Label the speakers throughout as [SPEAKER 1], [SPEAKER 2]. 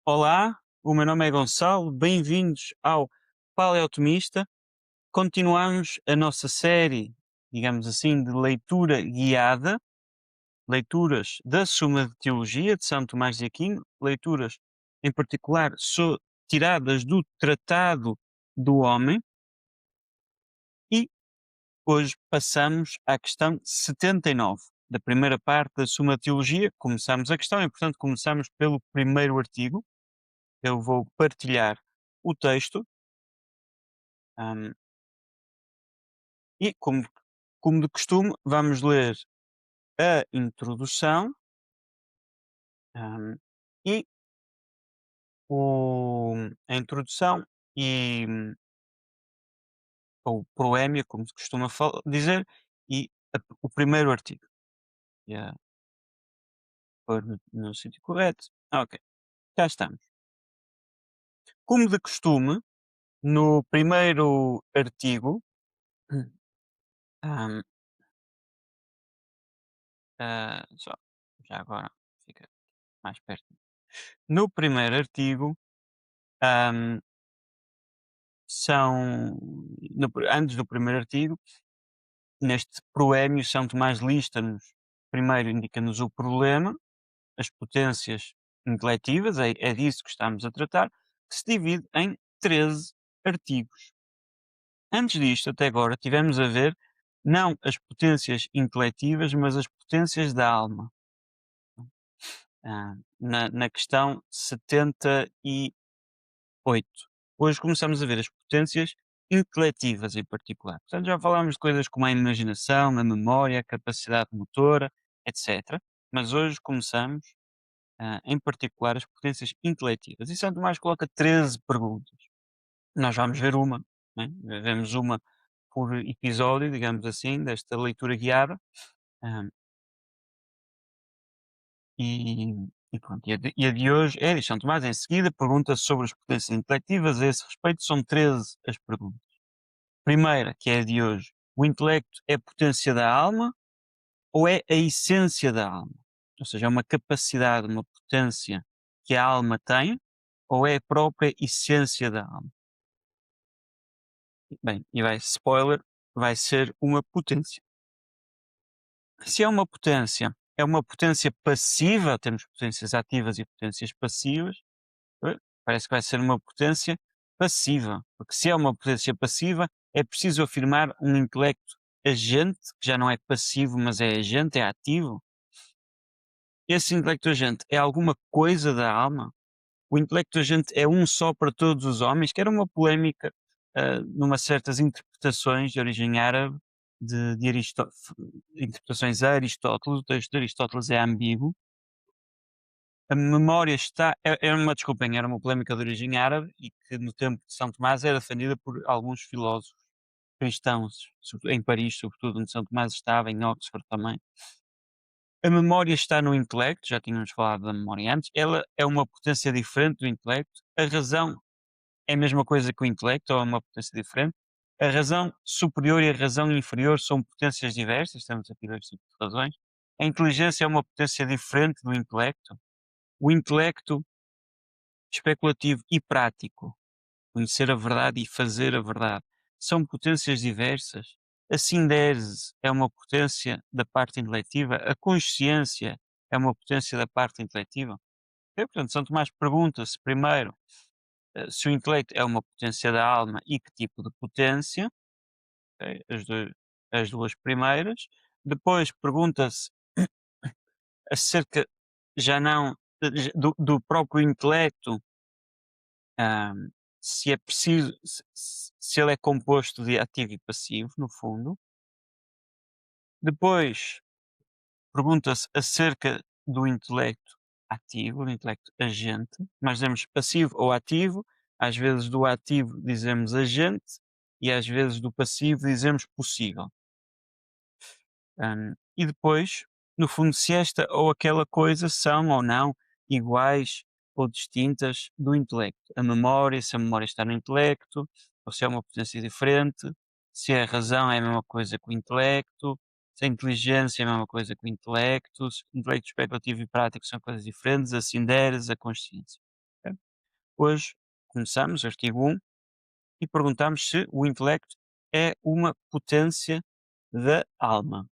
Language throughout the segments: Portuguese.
[SPEAKER 1] Olá, o meu nome é Gonçalo, bem-vindos ao Paleotomista. Continuamos a nossa série, digamos assim, de leitura guiada, leituras da Suma de Teologia de São Tomás de Aquino, leituras em particular tiradas do Tratado do Homem, e hoje passamos à questão 79 da primeira parte da Suma de Teologia. Começamos a questão e, portanto, começamos pelo primeiro artigo. Eu vou partilhar o texto. Hum, E, como de costume, vamos ler a introdução, hum, e a introdução e ou proémio, como se costuma dizer, e o primeiro artigo. Yeah, pôr no sítio correto. Ok, cá estamos. Como de costume, no primeiro artigo, hum, só, já agora fica mais perto. No primeiro artigo, hum, antes do primeiro artigo, neste proémio, São Tomás lista-nos, primeiro indica-nos o problema, as potências intelectivas, é disso que estamos a tratar, que se divide em 13 artigos. Antes disto, até agora, tivemos a ver não as potências intelectivas, mas as potências da alma. Na questão 78. Hoje começamos a ver as potências intelectivas em particular. Portanto, já falámos de coisas como a imaginação, a memória, a capacidade motora, etc. Mas hoje começamos, em particular, as potências intelectivas. E Santo Tomás coloca 13 perguntas. Nós vamos ver uma, né? Vemos uma por episódio, digamos assim, desta leitura guiada. ah, e, e pronto, e a de hoje é de São Tomás. Em seguida, pergunta sobre as potências intelectivas. A esse respeito, são 13 as perguntas. Primeira, que é a de hoje: o intelecto é a potência da alma ou é a essência da alma? Ou seja, é uma capacidade, uma potência que a alma tem ou é a própria essência da alma? Bem, e spoiler, vai ser uma potência. Se é uma potência passiva, temos potências ativas e potências passivas. Parece que vai ser uma potência passiva, porque se é uma potência passiva, é preciso afirmar um intelecto agente, que já não é passivo, mas é agente, é ativo. Esse intelecto agente é alguma coisa da alma? O intelecto agente é um só para todos os homens? Que era uma polémica, numa certas interpretações de origem árabe, de interpretações a Aristóteles. O texto de Aristóteles é ambíguo. A memória está era uma polémica de origem árabe e que no tempo de São Tomás era defendida por alguns filósofos cristãos, em Paris, sobretudo, onde São Tomás estava, em Oxford também. A memória está no intelecto, já tínhamos falado da memória antes, ela é uma potência diferente do intelecto. A razão é a mesma coisa que o intelecto, ou é uma potência diferente. A razão superior e a razão inferior são potências diversas, temos aqui dois tipos de razões. A inteligência é uma potência diferente do intelecto. O intelecto especulativo e prático, conhecer a verdade e fazer a verdade, são potências diversas. A síndese é uma potência da parte intelectiva, a consciência é uma potência da parte intelectiva. Portanto, São Tomás pergunta-se primeiro, se o intelecto é uma potência da alma e que tipo de potência, ok, as duas primeiras. Depois pergunta-se acerca, já não do próprio intelecto, Ahm, se é preciso, se ele é composto de ativo e passivo, no fundo. Depois pergunta-se acerca do intelecto ativo, do intelecto agente. Nós dizemos passivo ou ativo, às vezes do ativo dizemos agente e às vezes do passivo dizemos possível. E depois, no fundo, se esta ou aquela coisa são ou não iguais ou distintas do intelecto. A memória, se a memória está no intelecto, ou se é uma potência diferente, se a razão é a mesma coisa que o intelecto, se a inteligência é a mesma coisa que o intelecto, se o intelecto especulativo e prático são coisas diferentes, a sindérese, a consciência. Ok? Hoje começamos, artigo 1, e perguntamos se o intelecto é uma potência da alma.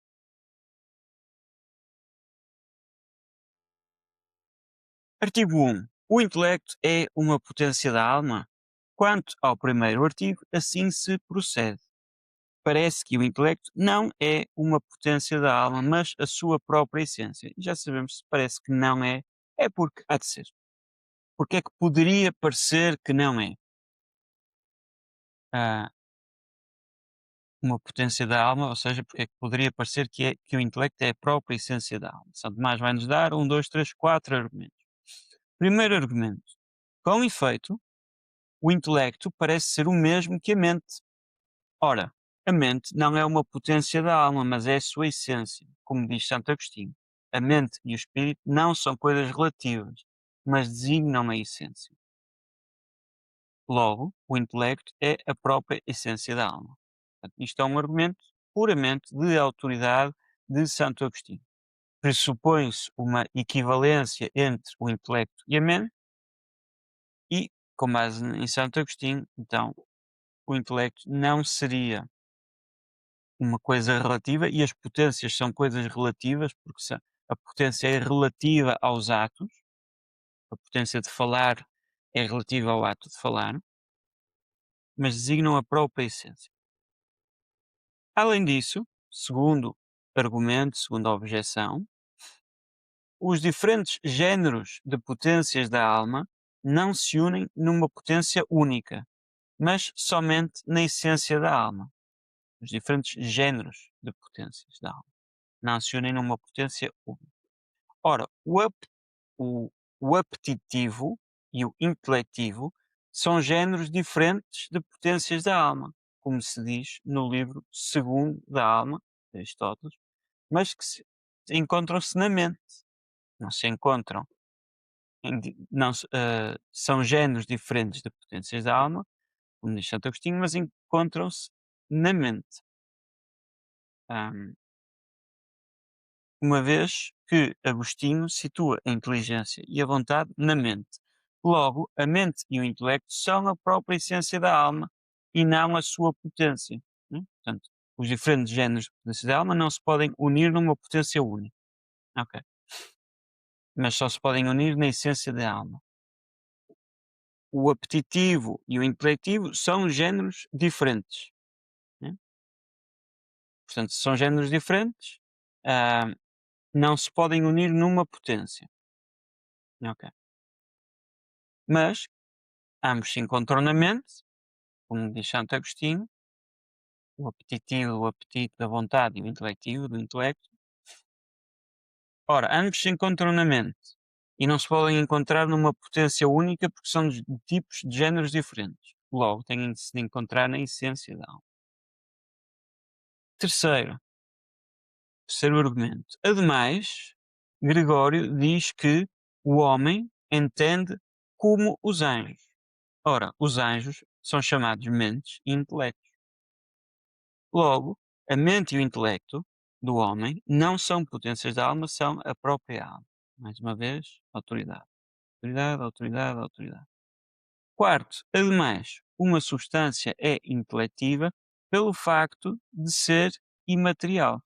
[SPEAKER 1] Artigo 1. O intelecto é uma potência da alma? Quanto ao primeiro artigo, assim se procede. Parece que o intelecto não é uma potência da alma, mas a sua própria essência. E já sabemos, se parece que não é, é porque há de ser. Porque é que poderia parecer que não é? Ah, uma potência da alma, ou seja, porque é que poderia parecer que o intelecto é a própria essência da alma. Santo Tomás vai-nos dar um, dois, três, quatro argumentos. Primeiro argumento. Com efeito, o intelecto parece ser o mesmo que a mente. Ora, a mente não é uma potência da alma, mas é a sua essência. Como diz Santo Agostinho, a mente e o espírito não são coisas relativas, mas designam a essência. Logo, o intelecto é a própria essência da alma. Portanto, isto é um argumento puramente de autoridade de Santo Agostinho. Pressupõe-se uma equivalência entre o intelecto e a mente, e, com base em Santo Agostinho, então, o intelecto não seria uma coisa relativa, e as potências são coisas relativas, porque a potência é relativa aos atos, a potência de falar é relativa ao ato de falar, mas designam a própria essência. Além disso, segundo argumento, segundo a objeção, os diferentes géneros de potências da alma não se unem numa potência única, mas somente na essência da alma. Os diferentes géneros de potências da alma não se unem numa potência única. Ora, o, o apetitivo e o intelectivo são géneros diferentes de potências da alma, como se diz no livro Segundo da Alma, de Aristóteles, mas que encontram-se na mente, não se encontram, não, são géneros diferentes de potências da alma, como diz Santo Agostinho, mas encontram-se na mente. Ahm, uma vez que Agostinho situa a inteligência e a vontade na mente. Logo, a mente e o intelecto são a própria essência da alma e não a sua potência. Né? Portanto, os diferentes géneros de potência da alma não se podem unir numa potência única. Ok. Mas só se podem unir na essência da alma. O apetitivo e o intelectivo são géneros diferentes. Né? Portanto, se são géneros diferentes, ah, não se podem unir numa potência. Ok. Mas ambos se encontram na mente, como diz Santo Agostinho, o apetitivo do apetite, da vontade, e o intelectivo do intelecto. Ora, ambos se encontram na mente e não se podem encontrar numa potência única porque são de tipos de géneros diferentes. Logo, têm de se encontrar na essência da alma. Terceiro, terceiro argumento. Ademais, Gregório diz que o homem entende como os anjos. Ora, os anjos são chamados mentes e intelectos. Logo, a mente e o intelecto do homem não são potências da alma, são a própria alma. Mais uma vez, autoridade. Autoridade, autoridade, autoridade. Quarto, ademais, uma substância é intelectiva pelo facto de ser imaterial.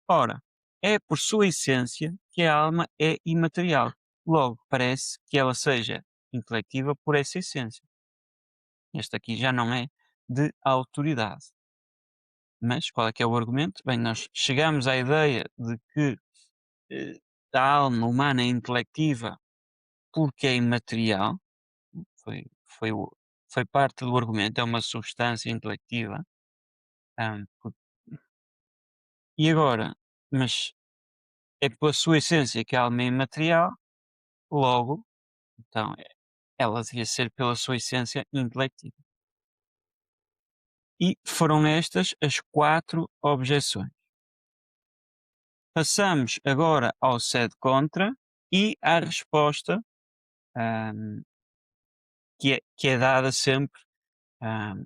[SPEAKER 1] Ora, é por sua essência que a alma é imaterial. Logo, parece que ela seja intelectiva por essa essência. Este aqui já não é de autoridade. Mas qual é que é o argumento? Bem, nós chegamos à ideia de que eh, a alma humana é intelectiva porque é imaterial, foi, foi, foi parte do argumento, é uma substância intelectiva. ahm, por- e agora, mas é pela sua essência que a alma é imaterial, logo, então ela devia ser pela sua essência intelectiva. E foram estas as quatro objeções. Passamos agora ao sede contra e à resposta, ahm, que é dada sempre, ahm,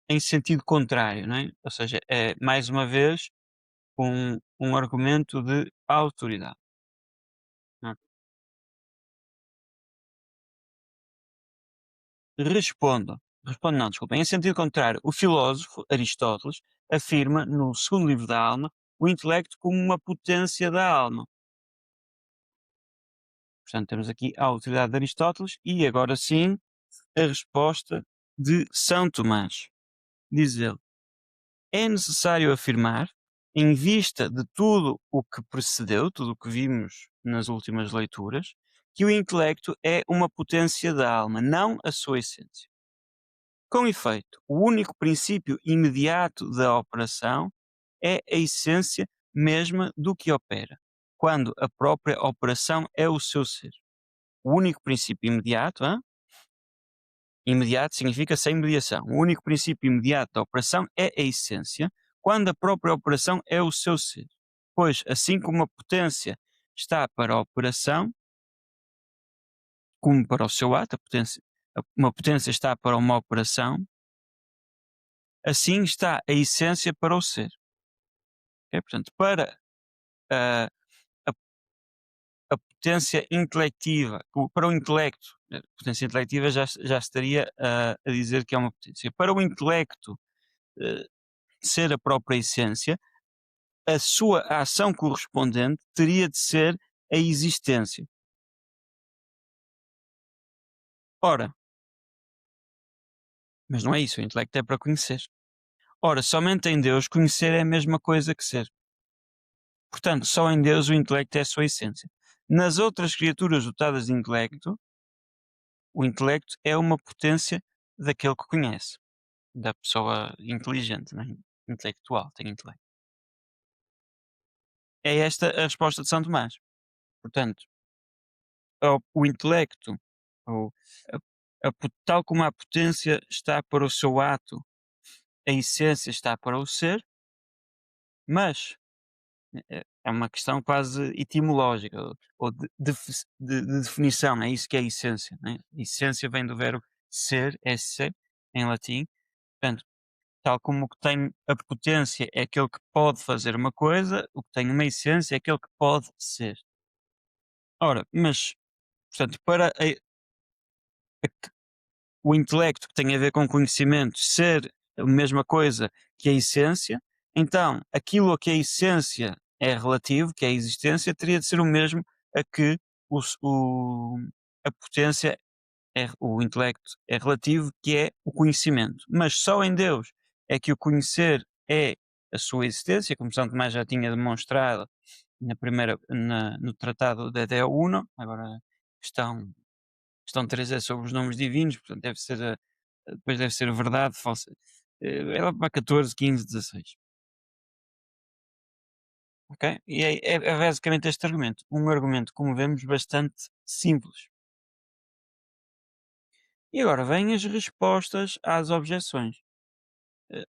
[SPEAKER 1] em sentido contrário, não é? Ou seja, é mais uma vez um argumento de autoridade. Não é? Responde não, desculpa. Em sentido contrário, o filósofo Aristóteles afirma, no segundo livro da Alma, o intelecto como uma potência da alma. Portanto, temos aqui a utilidade de Aristóteles e agora sim a resposta de São Tomás. Diz ele: é necessário afirmar, em vista de tudo o que precedeu, tudo o que vimos nas últimas leituras, que o intelecto é uma potência da alma, não a sua essência. Com efeito, o único princípio imediato da operação é a essência mesma do que opera, quando a própria operação é o seu ser. O único princípio imediato, imediato significa sem mediação. O único princípio imediato da operação é a essência, quando a própria operação é o seu ser. Pois, assim como a potência está para a operação, como para o seu ato, uma potência está para uma operação, assim está a essência para o ser. Ok? Portanto, para a, a, a potência intelectiva, para o intelecto, a potência intelectiva já estaria a dizer que é uma potência. Para o intelecto eh, ser a própria essência, a sua ação correspondente teria de ser a existência. Ora, mas não é isso, o intelecto é para conhecer. Ora, somente em Deus conhecer é a mesma coisa que ser. Portanto, só em Deus o intelecto é a sua essência. Nas outras criaturas dotadas de intelecto, o intelecto é uma potência daquele que conhece, da pessoa inteligente, né? Intelectual, tem intelecto. É esta a resposta de São Tomás. Portanto, o intelecto, ou tal como a potência está para o seu ato, a essência está para o ser, mas é uma questão quase etimológica, ou de definição, é isso que é a essência. Né? Essência vem do verbo ser, esse, em latim. Portanto, tal como o que tem a potência é aquele que pode fazer uma coisa, o que tem uma essência é aquele que pode ser. Ora, mas, portanto, para o intelecto que tem a ver com conhecimento ser a mesma coisa que a essência, então aquilo a que a essência é relativo, que é a existência, teria de ser o mesmo a que a potência, o intelecto é relativo, que é o conhecimento. Mas só em Deus é que o conhecer é a sua existência, como São Tomás já tinha demonstrado no tratado de Deo Uno, agora questão questão 3 é sobre os nomes divinos, portanto deve ser depois deve ser verdade, falsa. É lá para 14, 15, 16. Ok? E é basicamente este argumento. Um argumento, como vemos, bastante simples. E agora vêm as respostas às objeções. Eh,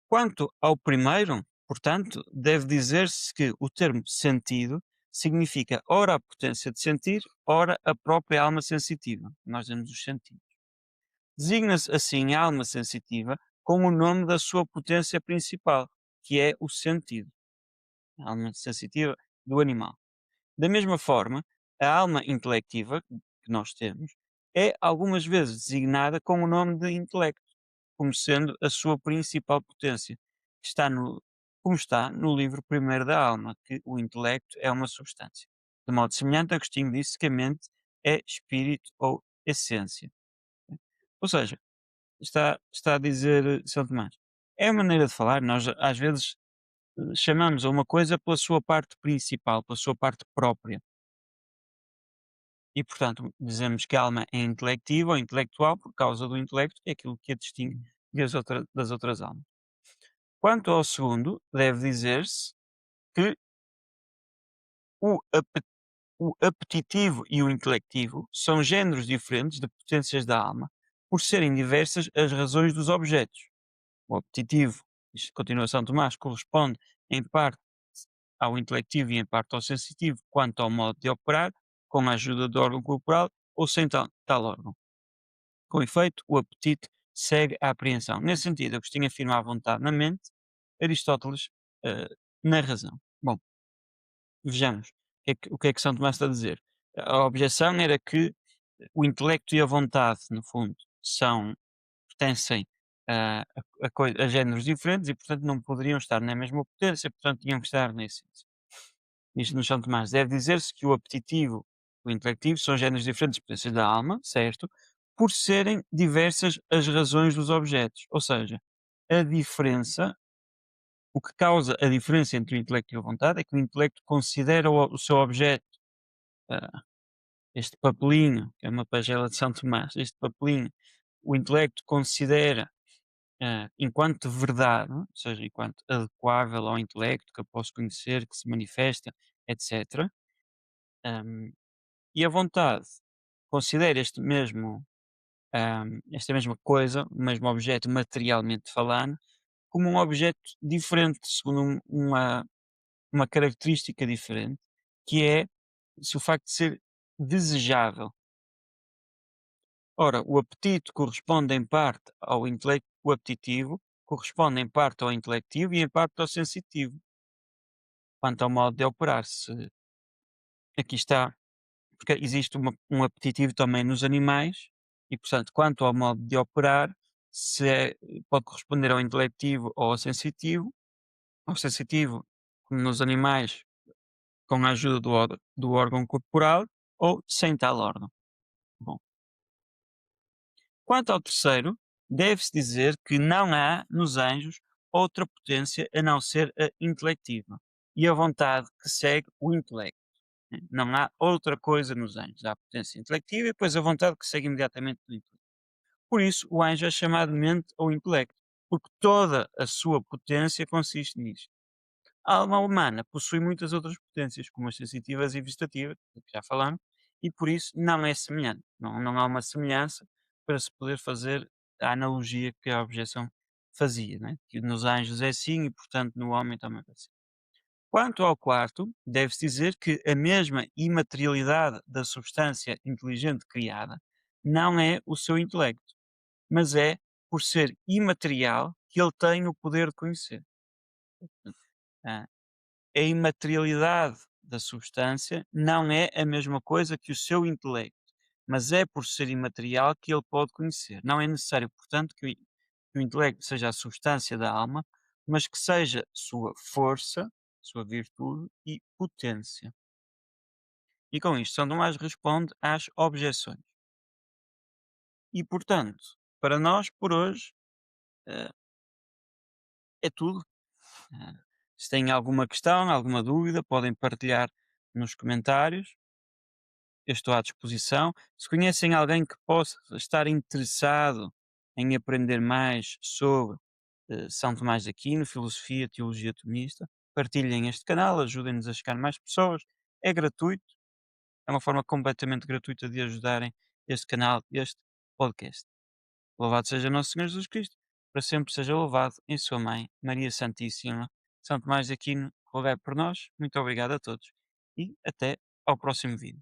[SPEAKER 1] Quanto ao primeiro, portanto, deve dizer-se que o termo sentido significa ora a potência de sentir, ora a própria alma sensitiva. Nós temos os sentidos. Designa-se assim a alma sensitiva como o nome da sua potência principal, que é o sentido, a alma sensitiva do animal. Da mesma forma, a alma intelectiva que nós temos é algumas vezes designada com o nome de intelecto, como sendo a sua principal potência, que como está no livro primeiro da alma, que o intelecto é uma substância. De modo semelhante, Agostinho disse que a mente é espírito ou essência. Ou seja, está a dizer São Tomás. É a maneira de falar, nós às vezes chamamos a uma coisa pela sua parte principal, pela sua parte própria. E, portanto, dizemos que a alma é intelectiva ou intelectual por causa do intelecto, é aquilo que a distingue das outras almas. Quanto ao segundo, deve dizer-se que o, ape- o apetitivo e o intelectivo são géneros diferentes de potências da alma, por serem diversas as razões dos objetos. O apetitivo, isto continua São Tomás, corresponde em parte ao intelectivo e em parte ao sensitivo quanto ao modo de operar, com a ajuda do órgão corporal ou sem tal órgão. Com efeito, o apetite segue a apreensão. Nesse sentido, Agostinho afirma a vontade na mente, Aristóteles eh, na razão. Bom, vejamos o que é que São Tomás está a dizer. A objeção era que o intelecto e a vontade, no fundo, são pertencem a géneros diferentes e, portanto, não poderiam estar na mesma potência, portanto, tinham que estar na essência. Isto no São Tomás. Deve dizer-se que o apetitivo e o intelectivo são géneros diferentes de potências da alma, certo? Por serem diversas as razões dos objetos. Ou seja, a diferença, o que causa a diferença entre o intelecto e a vontade é que o intelecto considera o seu objeto, ah, este papelinho, que é uma pagela de São Tomás, este papelinho, o intelecto considera enquanto verdade, ou seja, enquanto adequável ao intelecto, que eu posso conhecer, que se manifesta, etc. hum, e a vontade considera esta mesma coisa, o mesmo objeto materialmente falando, como um objeto diferente, segundo uma característica diferente, que é o facto de ser desejável. Ora, o apetite corresponde em parte ao intelecto, o apetitivo corresponde em parte ao intelectivo e em parte ao sensitivo, quanto ao modo de operar. Se aqui está, porque existe um apetitivo também nos animais, e portanto, quanto ao modo de operar, pode corresponder ao intelectivo ou ao sensitivo, como nos animais, com a ajuda do órgão corporal, ou sem tal órgão. Bom, quanto ao terceiro, deve-se dizer que não há nos anjos outra potência a não ser a intelectiva e a vontade que segue o intelecto. Né? Não há outra coisa nos anjos. Há a potência intelectiva e depois a vontade que segue imediatamente do intelecto. Por isso, o anjo é chamado mente ou intelecto, porque toda a sua potência consiste nisto. A alma humana possui muitas outras potências, como as sensitivas e vegetativas, do que já falamos, e por isso não é semelhante. Não há uma semelhança para se poder fazer a analogia que a objeção fazia, né? Que nos anjos é assim e, portanto, no homem também é assim. Quanto ao quarto, deve-se dizer que a mesma imaterialidade da substância inteligente criada não é o seu intelecto, mas é por ser imaterial que ele tem o poder de conhecer. Ah, a imaterialidade da substância não é a mesma coisa que o seu intelecto, mas é por ser imaterial que ele pode conhecer. Não é necessário, portanto, que o intelecto seja a substância da alma, mas que seja sua força, sua virtude e potência. E com isto, São Tomás responde às objeções. E, portanto, para nós, por hoje, eh, é tudo. Eh, Se têm alguma questão, alguma dúvida, podem partilhar nos comentários. Eu estou à disposição. Se conhecem alguém que possa estar interessado em aprender mais sobre São Tomás de Aquino, filosofia, teologia tomista, partilhem este canal, ajudem-nos a chegar a mais pessoas. É gratuito, é uma forma completamente gratuita de ajudarem este canal, este podcast. Louvado seja nosso Senhor Jesus Cristo, para sempre seja louvado em sua mãe, Maria Santíssima. São Tomás de Aquino, rogai por nós. Muito obrigado a todos e até ao próximo vídeo.